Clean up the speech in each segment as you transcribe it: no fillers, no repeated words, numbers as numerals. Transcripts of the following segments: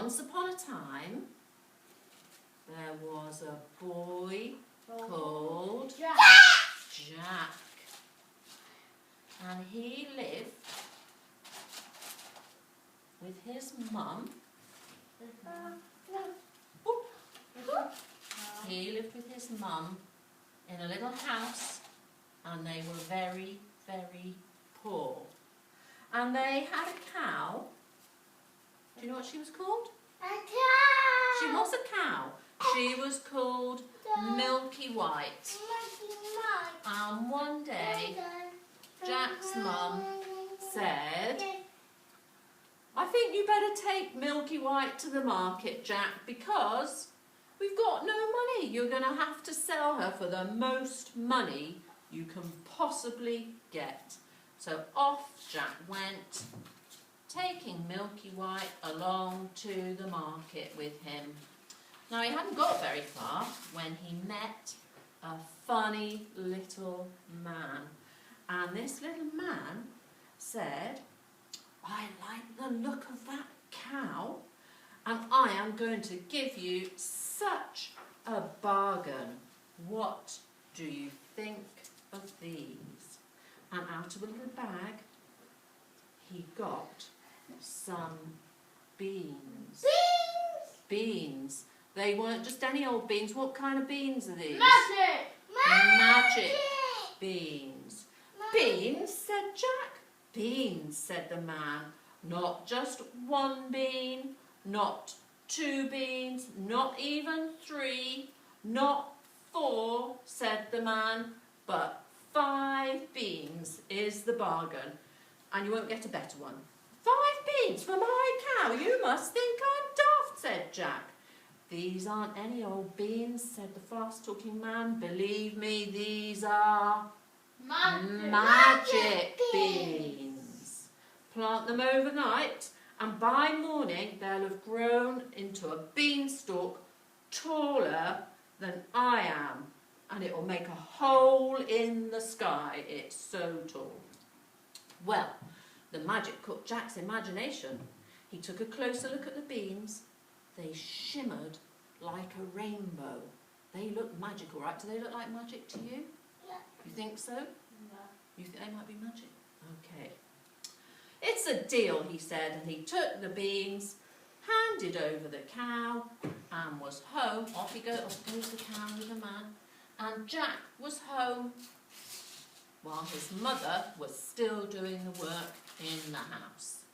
Once upon a time, there was a boy called Jack. And he lived with his mum. He lived with his mum in a little house, and they were very, very poor. And they had a cow. Do you know what she was called? A cow! She was a cow. She was called Milky White. And one day, Jack's mum said, I think you better take Milky White to the market, Jack, because we've got no money. You're going to have to sell her for the most money you can possibly get. So off Jack went, taking Milky White along to the market with him. Now, he hadn't got very far when he met a funny little man. And this little man said, I like the look of that cow, and I am going to give you such a bargain. What do you think of these? And out of a little bag, he got some beans. Beans. They weren't just any old beans. What kind of beans are these? Magic beans. Beans, said Jack. Beans, said the man. Not just one bean, not two beans, not even three, not four, said the man, but 5 beans is the bargain, and you won't get a better one. 5 beans for my cow? You must think I'm daft, said Jack. These aren't any old beans, said the fast-talking man. Believe me, these are magic beans. Plant them overnight, and by morning they'll have grown into a beanstalk taller than I am, and it will make a hole in the sky. It's so tall. Well, the magic caught Jack's imagination. He took a closer look at the beans. They shimmered like a rainbow. They look magical, right? Do they look like magic to you? Yeah. You think so? No. You think they might be magic? Okay. It's a deal, he said, and he took the beans, handed over the cow, and was home. Off he goes. Off goes the cow with the man. And Jack was home while his mother was still doing the work in the house.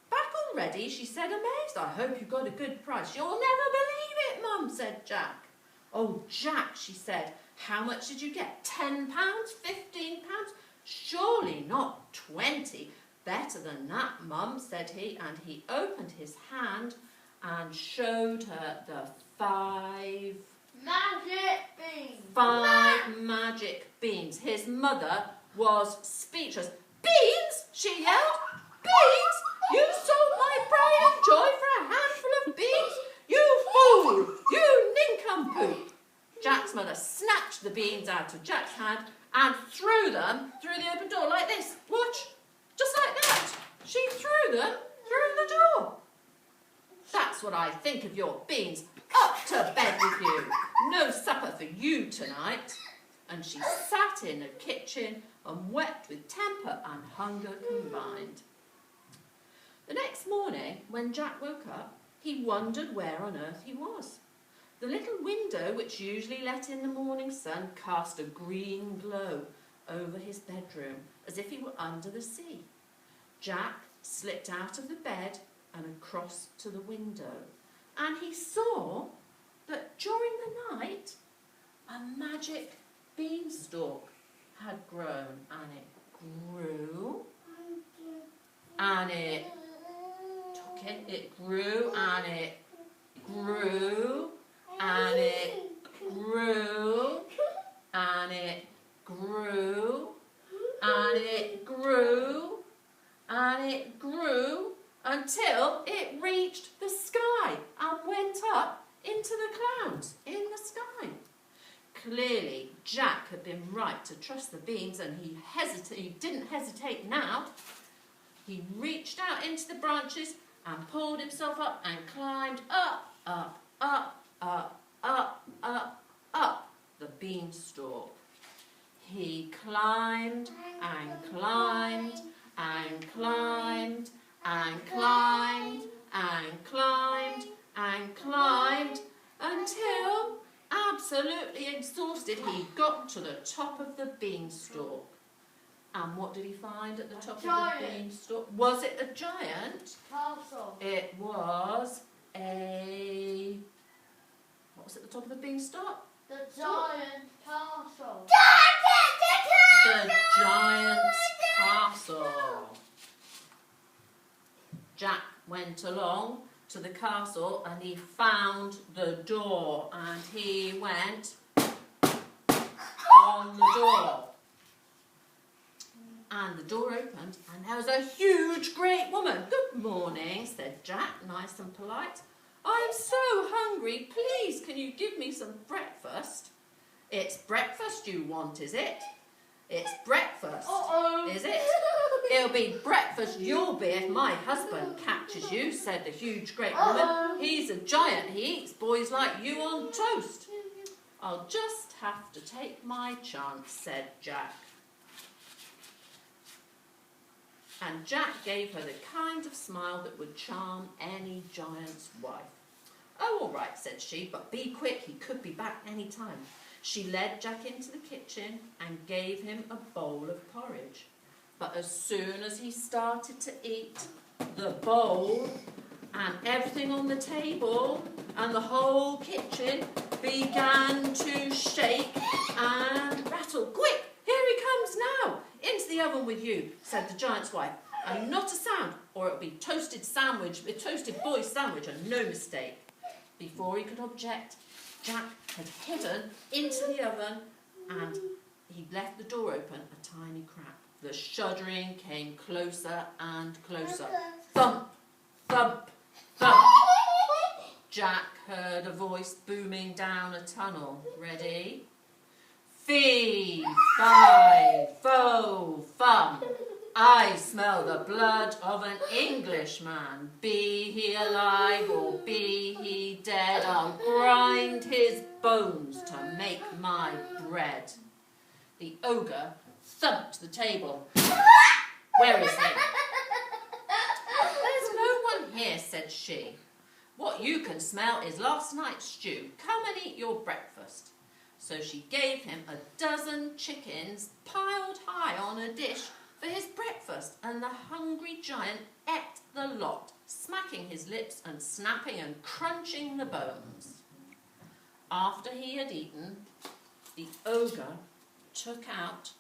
Back already, she said, amazed. I hope you got a good price. You'll never believe it, Mum, said Jack. Oh, Jack, she said, how much did you get? £10? £15? Surely not 20. Better than that, Mum, said he, and he opened his hand and showed her the 5 magic beans. 5 magic beans. His mother was speechless. Beans? She yelled. Beans? You sold my pride and joy for a handful of beans? You fool! You nincompoop! Jack's mother snatched the beans out of Jack's hand and threw them through the open door like this. Watch. Just like that. She threw them through the door. That's what I think of your beans. Up to bed with you. No supper for you tonight. And she sat in the kitchen and wept with temper and hunger combined. The next morning, when Jack woke up, he wondered where on earth he was. The little window, which usually let in the morning sun, cast a green glow over his bedroom, as if he were under the sea. Jack slipped out of the bed and across to the window, and he saw that during the night a magic beanstalk had grown, and it grew, and it took it, it grew, and it grew, and it grew, and it grew, and it grew, and it grew, until it reached the sky and went up into the clouds in the sky. Clearly, Jack had been right to trust the beans, and he didn't hesitate now. He reached out into the branches and pulled himself up and climbed up, up, up, up, up, up, up the beanstalk. He climbed and climbed and climbed and climbed and climbed and climbed until, absolutely exhausted, he got to the top of the beanstalk. And what did he find at the top of the beanstalk? Was it a giant? Castle. It was a... What was at the top of the beanstalk? The giant castle. The giant's castle. Jack went along to the castle and he found the door and he went on the door. And the door opened and there was a huge, great woman. "Good morning," said Jack, nice and polite. "I'm so hungry. Please, can you give me some breakfast?" "It's breakfast you want, is it?" "It's breakfast." "Is it?" "It'll be breakfast you'll be if my husband catches you," said the huge, great woman. "He's a giant. He eats boys like you on toast." "I'll just have to take my chance," said Jack. And Jack gave her the kind of smile that would charm any giant's wife. "Oh, all right," said she, "but be quick, he could be back any time." She led Jack into the kitchen and gave him a bowl of porridge. But as soon as he started to eat, the bowl and everything on the table and the whole kitchen began to shake and rattle. "Quick, here he comes now! Into the oven with you," said the giant's wife. "And not a sound, or it'll be toasted boy sandwich, and no mistake." Before he could object, Jack had hidden into the oven and he left the door open a tiny crack. The shuddering came closer and closer. Thump, thump, thump. Jack heard a voice booming down a tunnel. Ready? "Fee, fi, fo, fum. I smell the blood of an Englishman. Be he alive or be he dead, I'll grind his bones to make my bread." The ogre thumped the table. "Where is he?" "There's no one here," said she. "What you can smell is last night's stew. Come and eat your breakfast." So she gave him a dozen chickens piled high on a dish for his breakfast, and the hungry giant ate the lot, smacking his lips and snapping and crunching the bones. After he had eaten, the ogre took out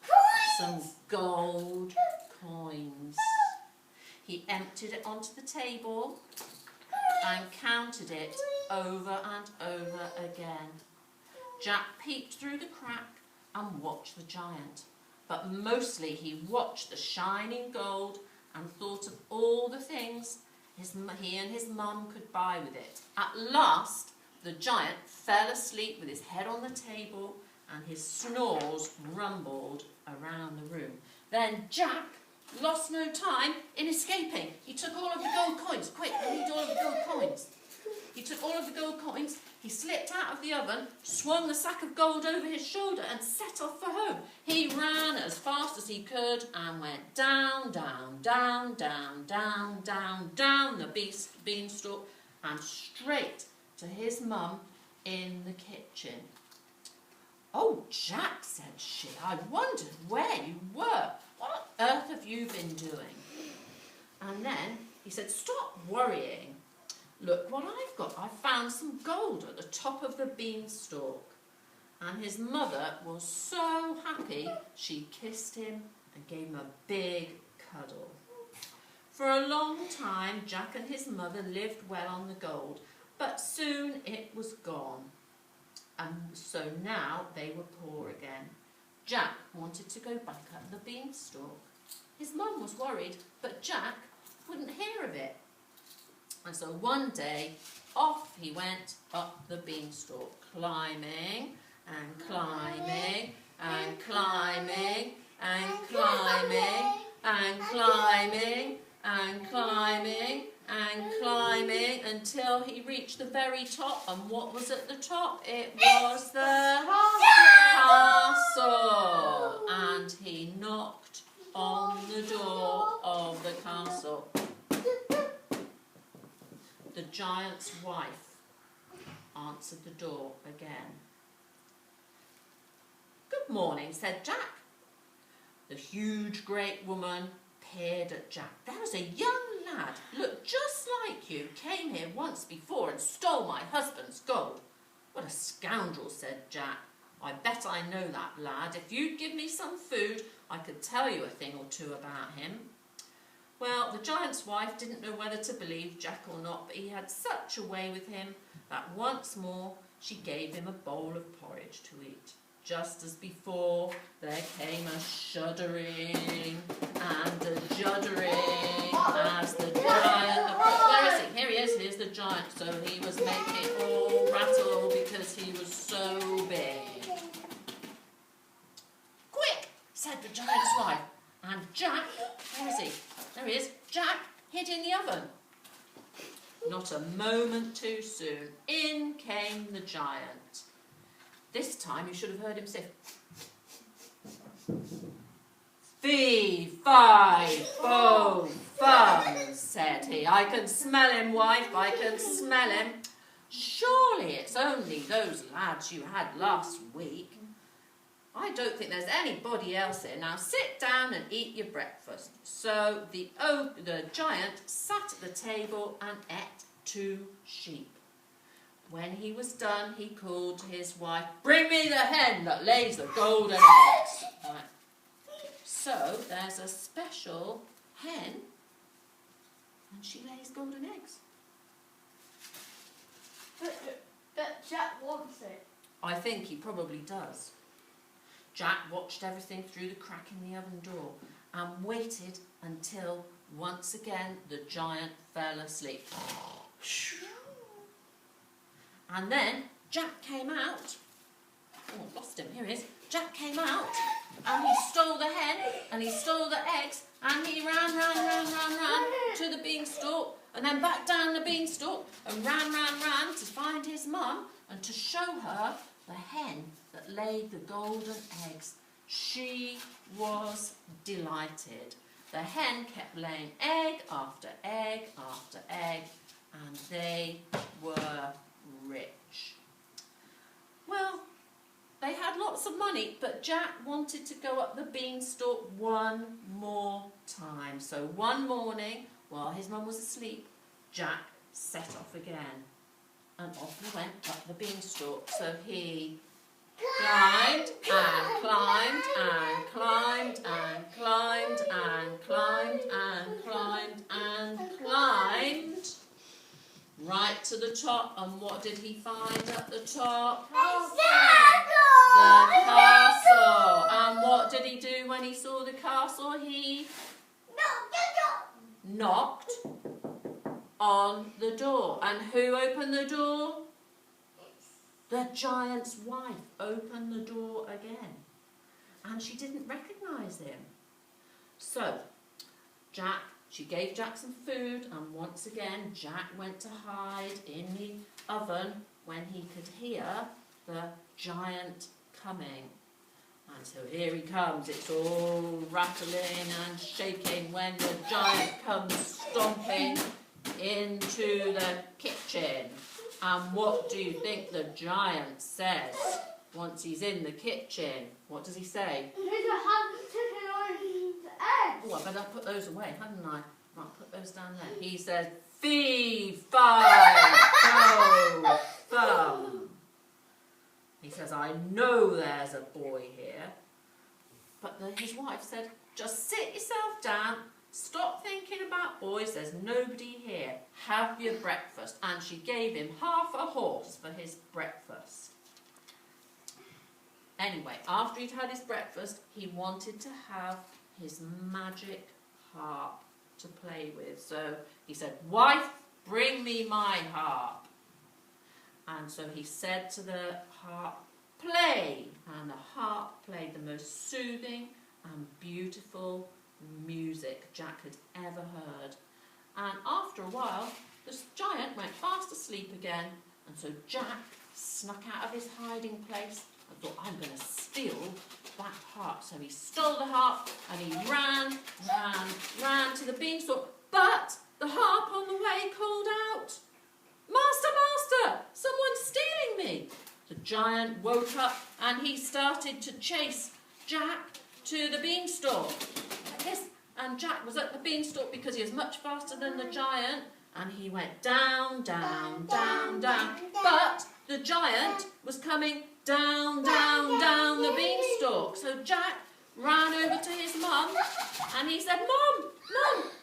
some gold coins. He emptied it onto the table and counted it over and over again. Jack peeked through the crack and watched the giant, but mostly he watched the shining gold and thought of all the things he and his mum could buy with it. At last, the giant fell asleep with his head on the table and his snores rumbled around the room. Then Jack lost no time in escaping. He took all of the gold coins. "Quick, I need all of the gold coins." He took all of the gold coins, he slipped out of the oven, swung the sack of gold over his shoulder and set off for home. He ran as fast as he could and went down, down, down, down, down, down, down the beanstalk and straight to his mum in the kitchen. "Oh, Jack," said she, "I wondered where you were. What on earth have you been doing?" And then he said, "Stop worrying. Look what I've got. I found some gold at the top of the beanstalk." And his mother was so happy, she kissed him and gave him a big cuddle. For a long time, Jack and his mother lived well on the gold, but soon it was gone. And so now they were poor again. Jack wanted to go back up the beanstalk. His mum was worried, but Jack wouldn't hear of it. And so one day, off he went up the beanstalk, climbing and climbing and climbing and climbing and climbing and climbing and climbing until he reached the very top. And what was at the top? It was the castle. And he knocked on the door of the castle. The giant's wife answered the door again. "Good morning," said Jack. The huge great woman peered at Jack. "There was a young lad, looked just like you, came here once before and stole my husband's gold." "What a scoundrel," said Jack. "I bet I know that lad. If you'd give me some food, I could tell you a thing or two about him." Well, the giant's wife didn't know whether to believe Jack or not, but he had such a way with him that once more she gave him a bowl of porridge to eat. Just as before, there came a shuddering and a juddering as the giant... Where is he? Here he is. Here's the giant. So he was making all rattle because he was so big. "Quick," said the giant's wife. And Jack, where is he? There he is. Jack hid in the oven. Not a moment too soon, in came the giant. This time you should have heard him say, "Fee, fi, fo, fum," said he. "I can smell him, wife, I can smell him. Surely it's only those lads you had last week. I don't think there's anybody else here. Now sit down and eat your breakfast." So the giant sat at the table and ate 2 sheep. When he was done, he called to his wife, "Bring me the hen that lays the golden eggs." Right. So there's a special hen, and she lays golden eggs. But Jack wants it. I think he probably does. Jack watched everything through the crack in the oven door and waited until once again the giant fell asleep. And then Jack came out. Oh, I've lost him. Here he is. Jack came out and he stole the hen and he stole the eggs and he ran to the beanstalk and then back down the beanstalk and ran to find his mum and to show her the hen that laid the golden eggs. She was delighted. The hen kept laying egg after egg after egg, and they were rich. Well, they had lots of money, but Jack wanted to go up the beanstalk one more time. So one morning, while his mum was asleep, Jack set off again. And off he went up the beanstalk. So he climbed and climbed and climbed and climbed and climbed and climbed and climbed right to the top. And what did he find at the top? The castle. And what did he do when he saw the castle? He knocked on the door. And who opened the door? The giant's wife opened the door again. And she didn't recognise him. So, she gave Jack some food, and once again Jack went to hide in the oven when he could hear the giant coming. And so here he comes. It's all rattling and shaking when the giant comes stomping into the kitchen. And what do you think the giant says once he's in the kitchen? What does he say? There's a ham, chicken, or eggs. Oh, I better put those away, hadn't I? Right, put those down there. He says, "Fee, fi, fo, fum." He says, "I know there's a boy here." But his wife said, "Just sit yourself down. Stop thinking about boys, there's nobody here. Have your breakfast." And she gave him half a horse for his breakfast. Anyway, after he'd had his breakfast, he wanted to have his magic harp to play with. So he said, "Wife, bring me my harp." And so he said to the harp, "Play." And the harp played the most soothing and beautiful music Jack had ever heard. And after a while, the giant went fast asleep again, and so Jack snuck out of his hiding place and thought, I'm going to steal that harp. So he stole the harp and he ran to the beanstalk, but the harp on the way called out, Master, master, someone's stealing me. The giant woke up and he started to chase Jack to the beanstalk. Like this. And Jack was at the beanstalk because he was much faster than the giant, and he went down, down, down, down. But the giant was coming down, down, down the beanstalk. So Jack ran over to his mum and he said, Mum,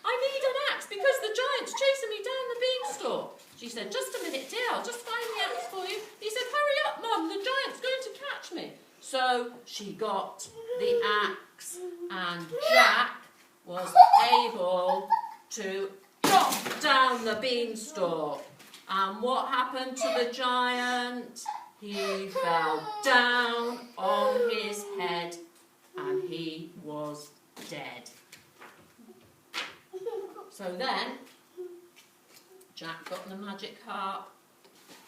I need an axe because the giant's chasing me down the beanstalk. She said, just a minute, dear, I'll just find the axe for you. He said, hurry up, Mum, the giant's going to catch me. So she got the axe and Jack was able to chop down the beanstalk. And what happened to the giant? He fell down on his head and he was dead. So then, Jack got the magic harp.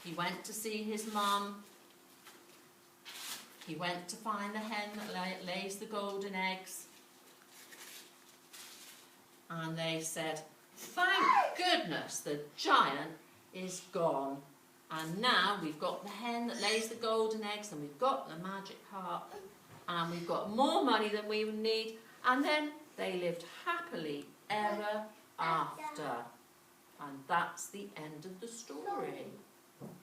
He went to see his mum. He went to find the hen that lays the golden eggs. And they said, thank goodness the giant is gone. And now we've got the hen that lays the golden eggs, and we've got the magic harp, and we've got more money than we would need. And then they lived happily ever after. And that's the end of the story.